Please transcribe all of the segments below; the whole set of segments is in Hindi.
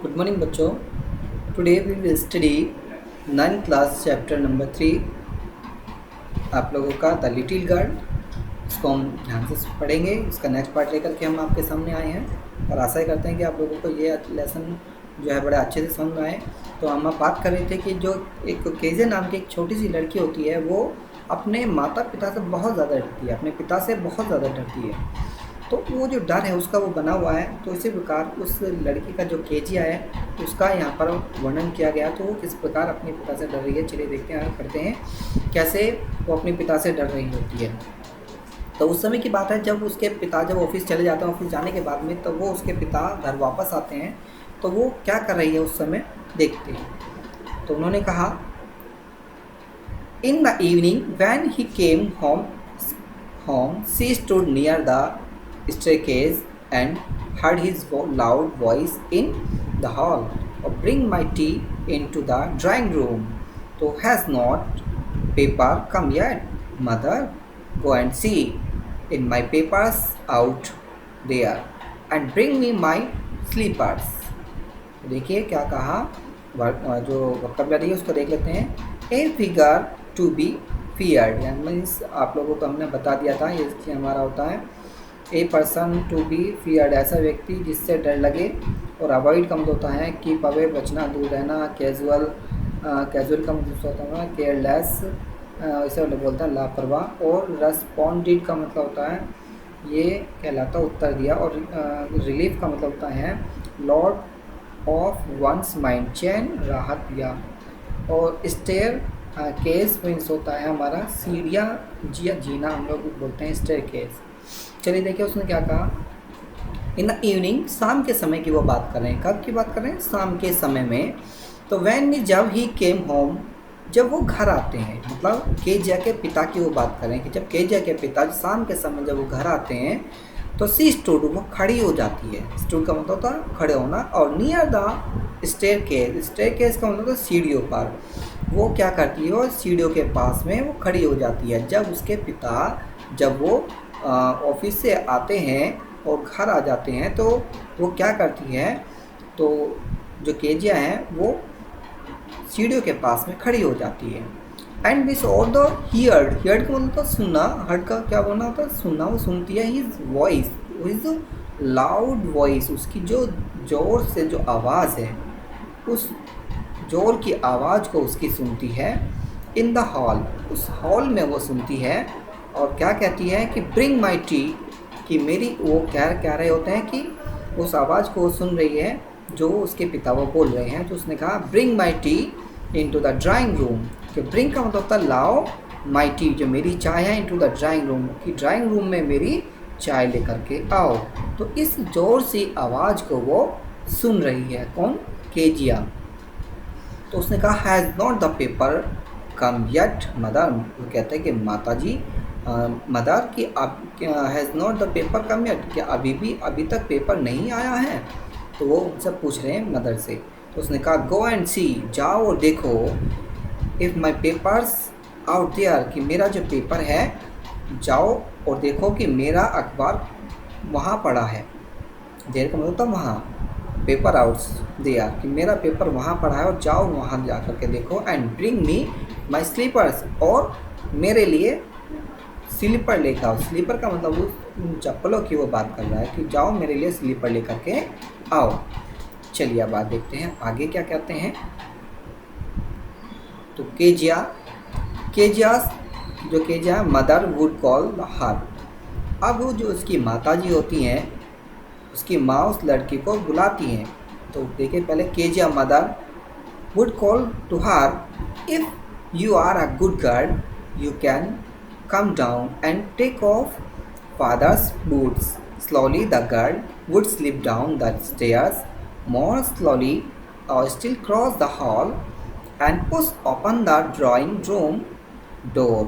गुड मॉर्निंग बच्चों। Today we will study 9th class chapter number 3 आप लोगों का द लिटिल गर्ल। इसको हम ध्यान से पढ़ेंगे। इसका नेक्स्ट पार्ट लेकर के हम आपके सामने आए हैं और आशा करते हैं कि आप लोगों को ये लेसन जो है बड़े अच्छे से समझ में आए। तो हम आप बात कर रहे थे कि जो एक केजे नाम की एक छोटी सी लड़की होती है वो अपने माता पिता से बहुत ज़्यादा डरती है, अपने पिता से बहुत ज़्यादा डरती है। तो वो जो डर है उसका वो बना हुआ है। तो इसी प्रकार उस लड़की का जो केजिया है उसका यहाँ पर वर्णन किया गया। तो वो किस प्रकार अपने पिता से डर रही है, चलिए देखते हैं, करते हैं कैसे वो अपने पिता से डर रही होती है। तो उस समय की बात है जब उसके पिता जब ऑफिस चले जाते हैं, ऑफिस जाने के बाद में तो वो उसके पिता घर वापस आते हैं। तो वो क्या कर रही है उस समय देखते हैं। तो उन्होंने कहा, in the evening when he came home she stood near the staircase and heard his loud voice in the hall, bring my tea into the drawing room. So has not paper come yet, mother? Go and see in my papers out there and bring me my slippers. देखिए क्या कहा, जो वक्तव्य है उसको देख लेते हैं। A figure to be feared, means आप लोगों को हमने बता दिया था, ये हमारा होता है a person to be feared, ऐसा व्यक्ति जिससे डर लगे। और अवॉइड का मतलब होता है कि पवे बचना, दूर रहना। कैजुअल का मतलब होता है केयरलेस, इसे बोलता है लापरवाह। और रेस्पॉन्डेड का मतलब होता है ये कहलाता उत्तर दिया। और रिलीफ का मतलब होता है लॉर्ड ऑफ वंस माइंड, चैन राहत दिया। और स्टेयर केस मीन्स होता है हमारा सीढ़ियाँ जीना, हम लोग बोलते हैं स्टेयर केस। चलिए देखिए उसने क्या कहा। इन द इवनिंग, शाम के समय की वो बात कर रहे हैं। कब की बात कर रहे हैं? शाम के समय में। तो वैन जब ही केम होम, जब वो घर आते हैं, मतलब केजिया के पिता की वो बात कर रहे हैं कि जब केजिया के पिता शाम के समय जब वो घर आते हैं तो सी स्टूड, वो खड़ी हो जाती है। स्टूड का मतलब होता है खड़े होना। और नियर द स्टेयर केस का मतलब होता है सीढ़ियों पर। वो क्या करती है, और सीढ़ियों के पास में वो खड़ी हो जाती है। जब उसके पिता जब वो ऑफिस से आते हैं और घर आ जाते हैं तो वो क्या करती है, तो जो केजिया है वो सीढ़ियों के पास में खड़ी हो जाती है। And this all the heard का मतलब सुनना, हर्ड का क्या बोलना होता है सुनना। वो सुनती है his voice, his loud voice, उसकी जो जोर से जो आवाज़ है, उस जोर की आवाज़ को उसकी सुनती है। इन द हॉल, उस हॉल में वो सुनती है। और क्या कहती है कि ब्रिंग माई टी, कि मेरी, वो कह रहे होते हैं कि उस आवाज़ को सुन रही है जो उसके पिता वो बोल रहे हैं। तो उसने कहा bring my T into the drawing room, कि ब्रिंग का मतलब होता है लाओ, माई टी जो मेरी चाय है, इनटू द ड्राइंग रूम, कि ड्राइंग रूम में मेरी चाय लेकर के आओ। तो इस जोर से आवाज़ को वो सुन रही है, कौन? केजिया। तो उसने कहा has not the paper come yet mother, वो कहते हैं कि माता जी मदर की आप has not the paper come yet, क्या अभी तक पेपर नहीं आया है? तो वो उनसे पूछ रहे हैं मदर से। तो उसने कहा गो एंड सी, जाओ और देखो, if my papers out there, कि मेरा जो पेपर है, जाओ और देखो कि मेरा अखबार वहाँ पड़ा है। देर का मतलब वहाँ, पेपर आउट देयर, कि मेरा पेपर वहाँ पड़ा है और जाओ वहाँ जा कर के देखो। And bring me my slippers, और मेरे लिए स्लीपर लेकर आओ। स्लीपर का मतलब उन चप्पलों की वो बात कर रहा है कि जाओ मेरे लिए स्लीपर लेकर के आओ। चलिए अब बात देखते हैं आगे क्या कहते हैं। तो Kezia mother would call her, अब वो जो उसकी माता जी होती हैं, उसकी माँ उस लड़की को बुलाती हैं। तो देखिए पहले, Kezia mother would call to her, if you are a good girl you can come down and take off father's boots. Slowly the girl would slip down the stairs more slowly, or still cross the hall and push open the drawing room door.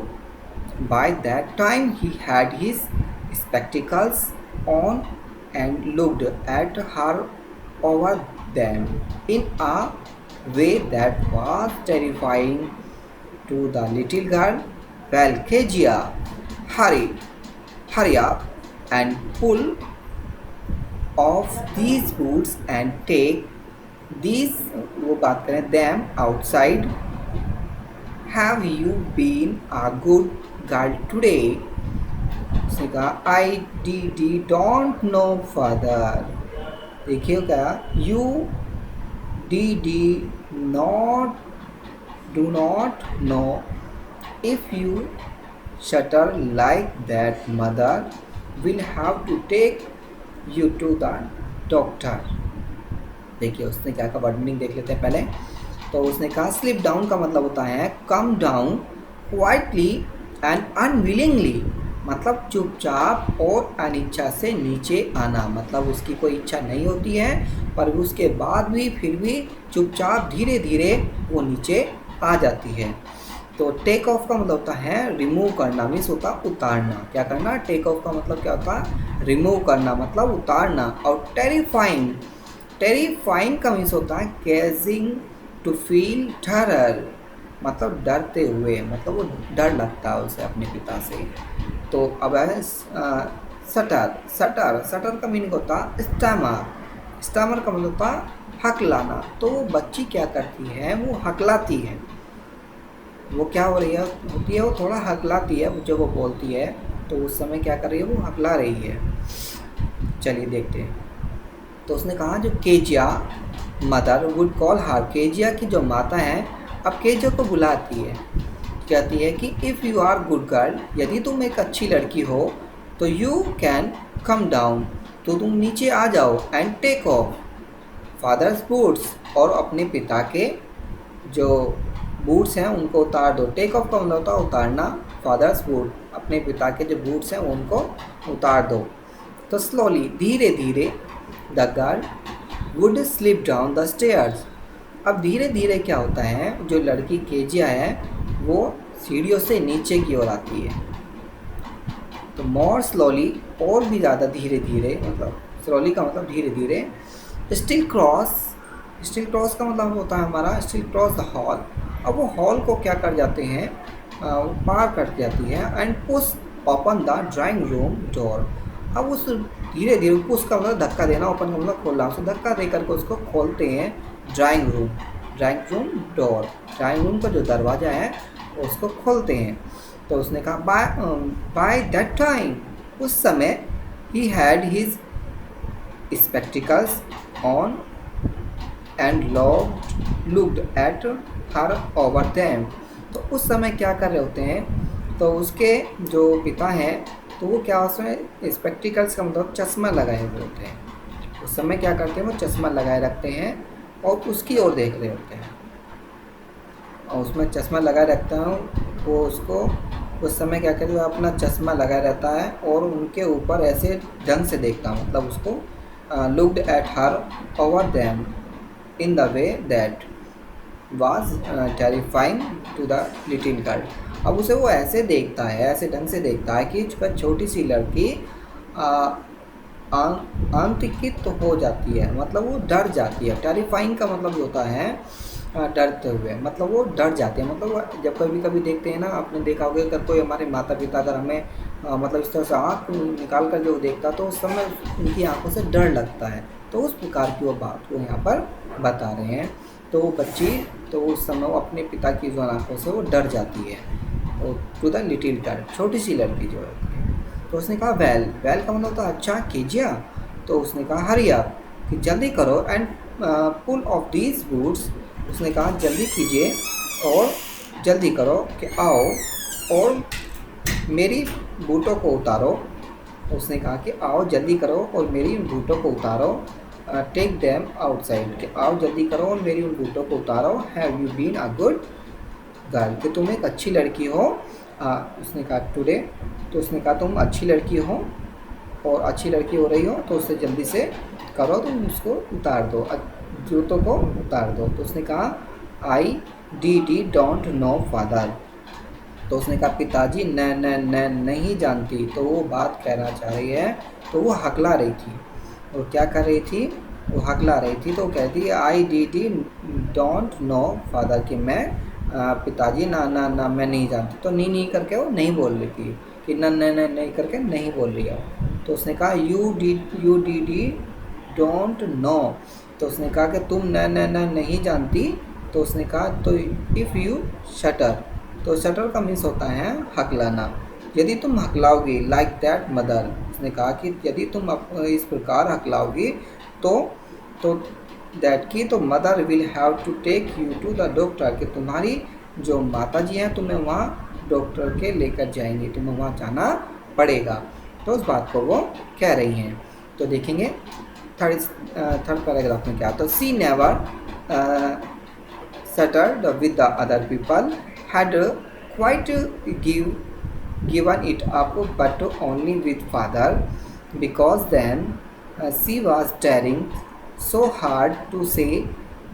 By that time he had his spectacles on and looked at her over them in a way that was terrifying to the little girl. Well, Kejiya, hurry up and pull off these boots and take these, वो बात करें them outside, have you been a good girl today. उसने कहा I d d don't know father. देखिए क्या, you d d not do not know, if you stutter like that mother will have to take you to the doctor. देखिए उसने क्या कहा, वर्ड मीनिंग देख लेते हैं पहले। तो उसने कहा स्लिप डाउन का मतलब होता है come down quietly and unwillingly, मतलब चुपचाप और अनिच्छा से नीचे आना। मतलब उसकी कोई इच्छा नहीं होती है पर उसके बाद भी फिर भी चुपचाप धीरे धीरे वो नीचे आ जाती है। तो टेक ऑफ का मतलब होता है रिमूव करना, मीन्स होता उतारना। क्या करना, टेक ऑफ का मतलब क्या होता है, रिमूव करना मतलब उतारना। और टेरिफाइंग, टेरिफाइंग का मीन्स होता है केजिंग टू फील टरर, मतलब डरते हुए, मतलब वो डर लगता है उसे अपने पिता से। तो अब है सटर, सटर, सटर का मीनिंग होता है स्टैमर, स्टैमर का मतलब होता है हकलाना। तो वो बच्ची क्या करती है, वो हकलाती है। वो क्या हो रही है, होती है वो थोड़ा हकलाती है जब वो बोलती है, तो उस समय क्या कर रही है, वो हकला रही है। चलिए देखते हैं। तो उसने कहा जो Kezia mother would call her, Kezia की जो माता है अब केजिया को बुलाती है, कहती है कि if you are good girl, यदि तुम एक अच्छी लड़की हो तो यू कैन कम डाउन, तो तुम नीचे आ जाओ, and take off father's boots, और अपने पिता के जो बूट्स हैं उनको उतार दो। टेक ऑफ का मतलब होता है उतारना, फादर्स बूट, अपने पिता के जो बूट्स हैं उनको उतार दो। तो स्लोली, धीरे धीरे, the girl would slip down the stairs. अब धीरे धीरे क्या होता है, जो लड़की केजिया है वो सीढ़ियों से नीचे की ओर आती है। तो मोर स्लोली, और भी ज़्यादा धीरे धीरे, मतलब स्लोली का मतलब धीरे धीरे। स्टिल क्रॉस, स्टिल क्रॉस का मतलब होता है हमारा स्टिल क्रॉस द हॉल। अब वो हॉल को क्या कर जाते हैं, पार कर जाती है, and push open the drawing room door. अब उस धीरे धीरे, पुश का मतलब धक्का देना, ओपन का मतलब खोलना, उसे धक्का दे करके उसको खोलते हैं drawing room, drawing room door, drawing room का जो दरवाज़ा है उसको खोलते हैं। तो उसने कहा बाय दैट टाइम, उस समय he had his spectacles on and looked at her over them. तो उस समय क्या कर रहे होते हैं, तो उसके जो पिता हैं तो वो क्या, उसमें स्पेक्टिकल्स का मतलब चश्मा लगाए हुए होते हैं। उस समय क्या करते हैं, वो चश्मा लगाए रखते हैं और उसकी ओर देख रहे होते हैं, और उसमें चश्मा लगाए रखता हूँ वो उसको उस समय क्या करते हैं, अपना चश्मा लगाए रहता है और उनके ऊपर ऐसे ढंग से देखता हूँ, मतलब उसको looked at her over them in the way that was terrifying to the little girl. अब उसे वो ऐसे देखता है, ऐसे ढंग से देखता है कि छोटी सी लड़की आंतकित तो हो जाती है, मतलब वो डर जाती है। टेरिफाइंग का मतलब होता है डरते हुए, मतलब वो डर जाते हैं। मतलब वो जब कभी कभी देखते हैं ना, आपने देखा होगा अगर कोई हमारे माता पिता अगर हमें मतलब इस तरह से आँख निकाल कर जो देखता तो उस समय उनकी आँखों से डर लगता है। तो उस प्रकार की वो बात को यहाँ पर बता रहे हैं। तो वो बच्ची, तो उस समय वो अपने पिता की जो आँखों से वो डर जाती है, और टू द लिटिल गर्ल, छोटी सी लड़की जो है। तो उसने कहा वेल, वेल का मतलब होता है अच्छा कीजिए। तो उसने कहा हरी अप, कि जल्दी करो, and pull off these boots, उसने कहा जल्दी कीजिए और जल्दी करो कि आओ और मेरी बूटों को उतारो। उसने कहा कि आओ जल्दी करो और मेरी बूटों को उतारो। टेक दैम आउटसाइड, कि आओ जल्दी करो और मेरी उन बूटों को उतारो। Have you been a good girl, कि तुम एक अच्छी लड़की हो। उसने कहा टुडे, तो उसने कहा तुम अच्छी लड़की हो और अच्छी लड़की हो रही हो, तो उससे जल्दी से करो, तुम उसको उतार दो, जूतों को उतार दो। तो उसने कहा I D don't know father. तो उसने कहा पिताजी न न न नहीं जानती। तो वो बात कहना चाह रही है, तो वो हकला रही थी। और क्या कर रही थी, वो हकला रही थी। तो कहती है I D don't know father, कि मैं पिताजी ना ना ना मैं नहीं जानती। तो नहीं करके वो नहीं बोल रही थी, कि न नहीं करके नहीं बोल रही है। तो उसने कहा यू डी डोंट नो, तो उसने कहा कि तुम न न न नहीं जानती। तो उसने कहा तो इफ़ यू शटर, तो शटर का मीन्स होता है हकलाना। यदि तुम हकलाओगी लाइक दैट मदर, उसने कहा कि यदि तुम इस प्रकार हकलाओगी तो दैट की तो mother will have to take you to the doctor, कि तुम्हारी जो माता जी हैं तुम्हें वहाँ डॉक्टर के लेकर जाएंगे, तुम्हें वहाँ जाना पड़ेगा। तो उस बात को वो कह रही हैं। तो देखेंगे थर्ड पैराग्राफ में क्या, तो she never settled with the other people, had quite given it up, but only with father, because then she was trying so hard to say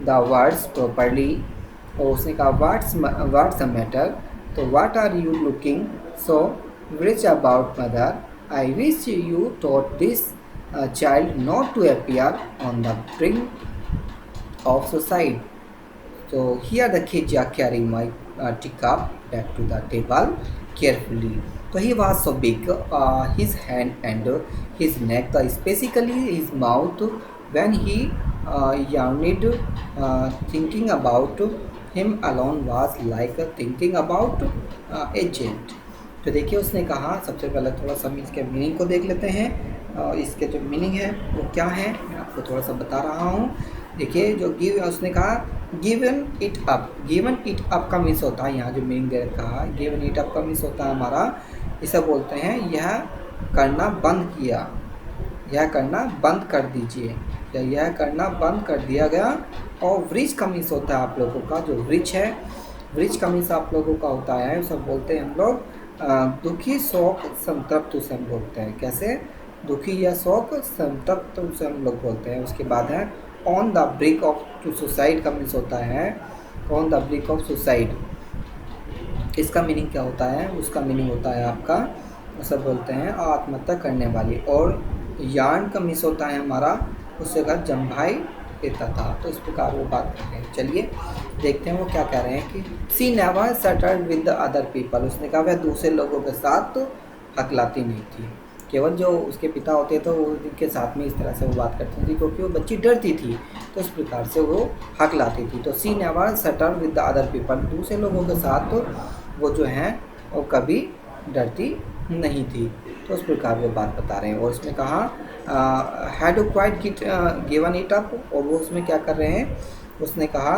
the words properly. और उसने कहा what's the matter, तो what are you looking so rich about mother, I wish you taught this child not to appear on the brink of suicide. So here the Khija carrying my teacup back to the table carefully. So he was so big, his hand and his neck, especially his mouth, when he yawned, thinking about him alone was like thinking about a jet. तो देखिए उसने कहा, सबसे पहले थोड़ा सा इसके मीनिंग को देख लेते हैं। इसके जो मीनिंग है वो क्या है मैं आपको थोड़ा सा बता रहा हूँ। देखिए जो गिव, उसने कहा given it up. Given it up का मीन्स होता है, यहाँ जो मीनिंग दे रखा है गिवन इट अप का मीन्स होता है हमारा, इसे बोलते हैं यह करना बंद किया, यह करना बंद कर दीजिए, या यह करना बंद कर दिया गया। और वृक्ष का मीन्स होता है आप लोगों का, जो वृक्ष है वृक्ष का मीन्स आप लोगों का होता है, सब बोलते हैं हम लोग दुखी शोक संतप्त उसे हम बोलते हैं। कैसे, दुखी या शोक संतप्त उसे हम लोग बोलते हैं। उसके बाद है on the brink of to suicide का मीन्स होता है on the brink of suicide. इसका मीनिंग क्या होता है, उसका मीनिंग होता है आपका, सब बोलते हैं आत्महत्या करने वाली। और यार्न का मीन्स होता है हमारा, उससे कहा जम्भाई देता था। तो इस प्रकार वो बात करते हैं। चलिए देखते हैं वो क्या कह रहे हैं कि she never settled with the other people. उसने कहा वह दूसरे लोगों के साथ तो हकलाती नहीं थी, केवल जो उसके पिता होते थे वो उनके साथ में इस तरह से वो बात करती थी, क्योंकि वो बच्ची डरती थी तो इस प्रकार से वो हकलाती थी। तो she never settled with the other people, दूसरे लोगों के साथ तो वो जो हैं वो कभी डरती नहीं थी। तो उस प्रकार वो बात बता रहे हैं। और उसमें कहा had quite given it up, और वो उसमें क्या कर रहे हैं, उसने कहा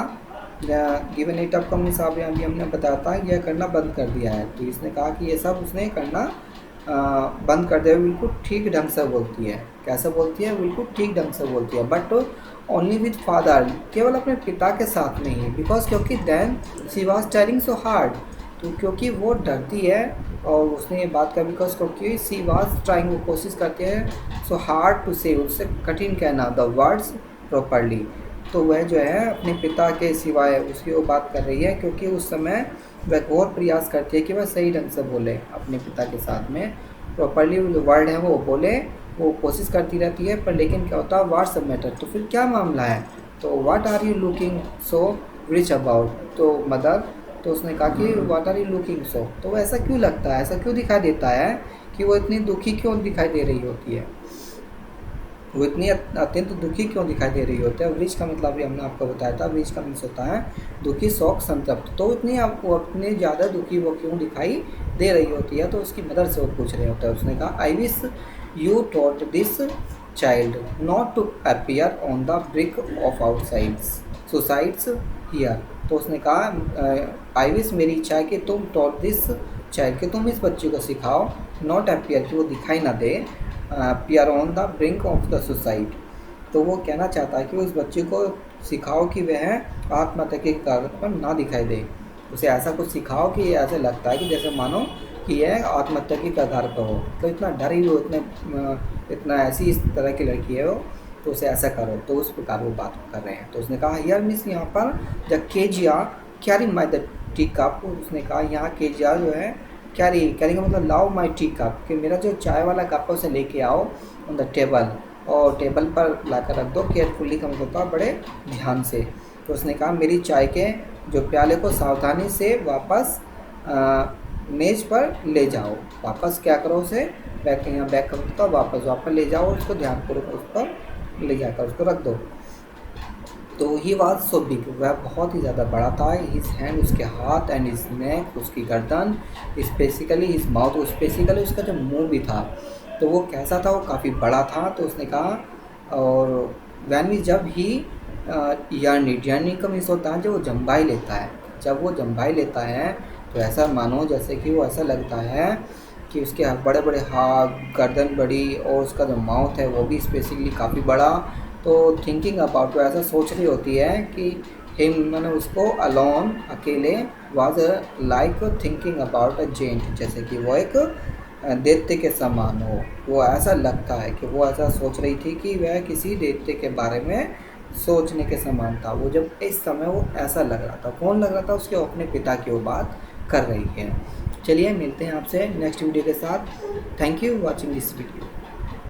गिवन इट अप का मीन्स अभी हमने बताया था यह करना बंद कर दिया है। तो इसने कहा कि ये सब उसने करना बंद कर दिया। बिल्कुल ठीक ढंग से बोलती है, कैसे बोलती है, बिल्कुल ठीक ढंग से बोलती है, बट ओनली विद फादर, केवल अपने पिता के साथ में ही। बिकॉज क्योंकि then she was trying so hard, तो क्योंकि वो डरती है और उसने ये बात कर, बिकॉज क्योंकि सी वॉज ट्राइंग, वो कोशिश करती है, सो हार्ड टू से, उससे कठिन कहना द वर्ड्स प्रॉपरली। तो वह जो है अपने पिता के सिवाय उसकी वो बात कर रही है, क्योंकि उस समय वह घोर प्रयास करती है कि वह सही ढंग से बोले अपने पिता के साथ में, प्रॉपरली जो वर्ड है वो बोले, वो कोशिश करती रहती है। पर लेकिन क्या होता है, व्हाट्स द मैटर, तो फिर क्या मामला है, तो what are you looking so rich about, तो मदर, तो उसने कहा कि what are you looking so, तो वो ऐसा क्यों लगता है, ऐसा क्यों दिखाई देता है कि वो इतनी दुखी क्यों दिखाई दे रही होती है, वो इतनी अत्यंत दुखी क्यों दिखाई दे रही होती है। वृक्ष का मतलब भी हमने आपको बताया था, वृक्ष का मीन्स होता है दुखी शोक संतप्त। तो इतनी आपको अपने ज़्यादा दुखी वो क्यों दिखाई दे रही होती है, तो उसकी मदर से वो पूछ रहे होता है। उसने कहा I wish you taught this child not to appear on the brink of outsides suicides here. तो उसने कहा आई विश, मेरी इच्छा है कि तुम टॉट दिस चाइल्ड, कि तुम इस बच्चे को सिखाओ, नॉट अपीयर, कि वो दिखाई ना दे, appear on the brink of the suicide. तो वो कहना चाहता है कि वो इस बच्चे को सिखाओ कि वह आत्महत्या के कागज पर ना दिखाई दे, उसे ऐसा कुछ सिखाओ कि ऐसे लगता है कि जैसे मानो कि यह आत्महत्या की कगार पर हो, तो इतना डरी हो, इतना ऐसी इस तरह की लड़की है वो, तो उसे ऐसा करो। तो उस प्रकार वो बात कर रहे हैं। तो उसने कहा हियर मीन्स यहाँ पर the Kezia carry my the tea cup, उसने कहा यहाँ केजिया जो है कैरी का मतलब लाओ माई टी कप, कि मेरा जो चाय वाला कप है उसे लेके आओ ऑन द टेबल, और टेबल पर लाकर रख दो, केयरफुली का मतलब होता बड़े ध्यान से। तो उसने कहा मेरी चाय के जो प्याले को सावधानी से वापस मेज पर ले जाओ, वापस क्या करो उसे बैग, यहाँ बैग का मतलब वापस ले जाओ और उसको ध्यानपूर्वक उस पर ले जाकर उसको रख दो। तो ही वॉज सो बिग, वह बहुत ही ज़्यादा बड़ा था। हिज हैंड, उसके हाथ, एंड हिज नेक, उसकी गर्दन, स्पेसिकली हिज माउथ, स्पेसिकली उसका जो मुंह भी था तो वो कैसा था, वो काफ़ी बड़ा था। तो उसने कहा, और वैन भी जब ही यानी का मीन्स होता है जब वो जम्बाई लेता है, जब वो जम्बाई लेता है तो ऐसा मानो जैसे कि वो ऐसा लगता है कि उसके बड़े बड़े हाथ, गर्दन बड़ी, और उसका जो माउथ है वो भी स्पेसिफिकली काफ़ी बड़ा। तो थिंकिंग अबाउट, वो ऐसा सोच रही होती है कि हिम, मैंने उसको अलोन, अकेले, was like thinking about a gent, जैसे कि वो एक दैत्य के समान हो। वो ऐसा लगता है कि वो ऐसा सोच रही थी कि वह किसी दैत्य के बारे में सोचने के समान था। वो जब इस समय वो ऐसा लग रहा था, कौन लग रहा था, उसके अपने पिता की वो बात कर रही है। चलिए मिलते हैं आपसे नेक्स्ट वीडियो के साथ। Thank you watching this video.